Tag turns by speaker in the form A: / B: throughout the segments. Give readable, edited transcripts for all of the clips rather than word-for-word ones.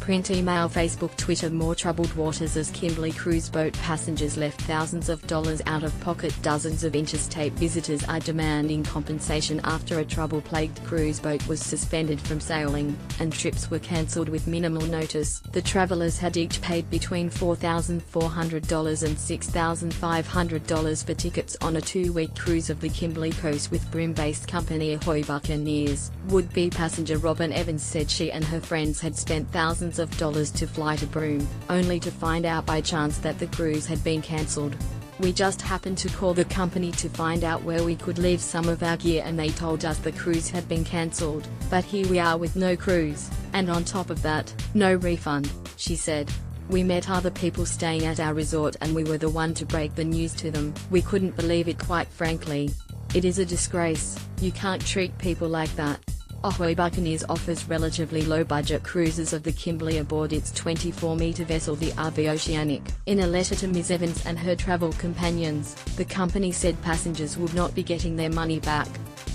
A: Print, email, Facebook, Twitter. More troubled waters as Kimberley cruise boat passengers left thousands of dollars out of pocket. Dozens of interstate visitors are demanding compensation after a trouble-plagued cruise boat was suspended from sailing, and trips were cancelled with minimal notice. The travelers had each paid between $4,400 and $6,500 for tickets on a 2-week cruise of the Kimberley coast with Brim-based company Ahoy Buccaneers. Would-be passenger Robin Evans said she and her friends had spent thousands of dollars to fly to Broome, only to find out by chance that the cruise had been cancelled. "We just happened to call the company to find out where we could leave some of our gear, and they told us the cruise had been cancelled, but here we are with no cruise, and on top of that, no refund," she said. "We met other people staying at our resort and we were the one to break the news to them. We couldn't believe it, quite frankly. It is a disgrace. You can't treat people like that." Ahoy Buccaneers offers relatively low-budget cruises of the Kimberley aboard its 24-meter vessel, the RV Oceanic. In a letter to Ms. Evans and her travel companions, the company said passengers would not be getting their money back.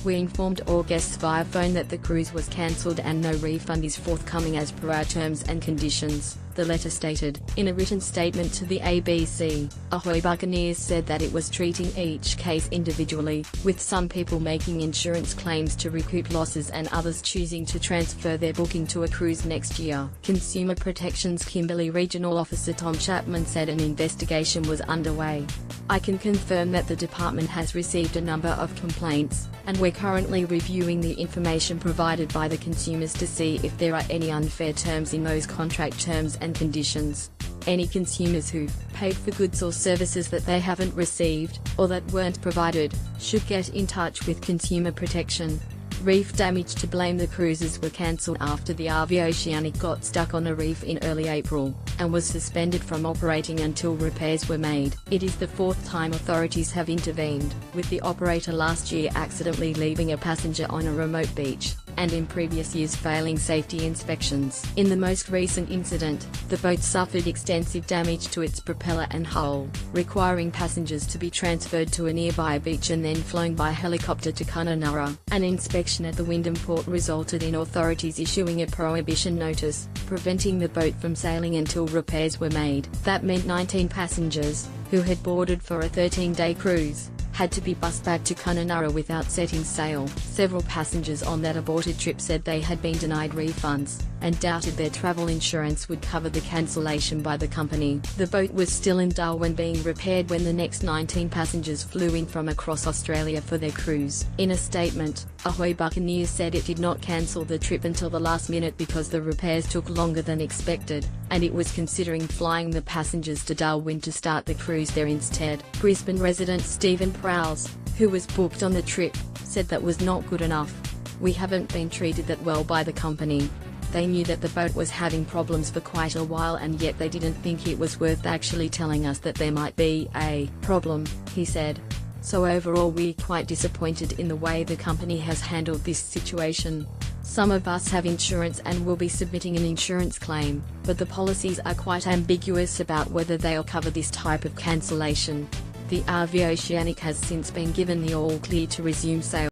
A: "We informed all guests via phone that the cruise was cancelled and no refund is forthcoming as per our terms and conditions," the letter stated. In a written statement to the ABC, Ahoy Buccaneers said that it was treating each case individually, with some people making insurance claims to recoup losses and others choosing to transfer their booking to a cruise next year. Consumer Protection's Kimberley Regional Officer Tom Chapman said an investigation was underway. "I can confirm that the department has received a number of complaints, and we're currently reviewing the information provided by the consumers to see if there are any unfair terms in those contract terms and conditions. Any consumers who've paid for goods or services that they haven't received, or that weren't provided, should get in touch with Consumer Protection." Reef damage to blame. The cruises were cancelled after the RV Oceanic got stuck on a reef in early April, and was suspended from operating until repairs were made. It is the fourth time authorities have intervened, with the operator last year accidentally leaving a passenger on a remote beach, and in previous years failing safety inspections. In the most recent incident, the boat suffered extensive damage to its propeller and hull, requiring passengers to be transferred to a nearby beach and then flown by helicopter to Kununurra. An inspection at the Wyndham port resulted in authorities issuing a prohibition notice, preventing the boat from sailing until repairs were made. That meant 19 passengers, who had boarded for a 13-day cruise, had to be bussed back to Kununurra without setting sail. Several passengers on that aborted trip said they had been denied refunds, and doubted their travel insurance would cover the cancellation by the company. The boat was still in Darwin being repaired when the next 19 passengers flew in from across Australia for their cruise. In a statement, Ahoy Buccaneers said it did not cancel the trip until the last minute because the repairs took longer than expected, and it was considering flying the passengers to Darwin to start the cruise there instead. Brisbane resident Stephen Prowse, who was booked on the trip, said that was not good enough. "We haven't been treated that well by the company. They knew that the boat was having problems for quite a while, and yet they didn't think it was worth actually telling us that there might be a problem," he said. "So overall we're quite disappointed in the way the company has handled this situation. Some of us have insurance and will be submitting an insurance claim, but the policies are quite ambiguous about whether they'll cover this type of cancellation." The RV Oceanic has since been given the all-clear to resume sailing.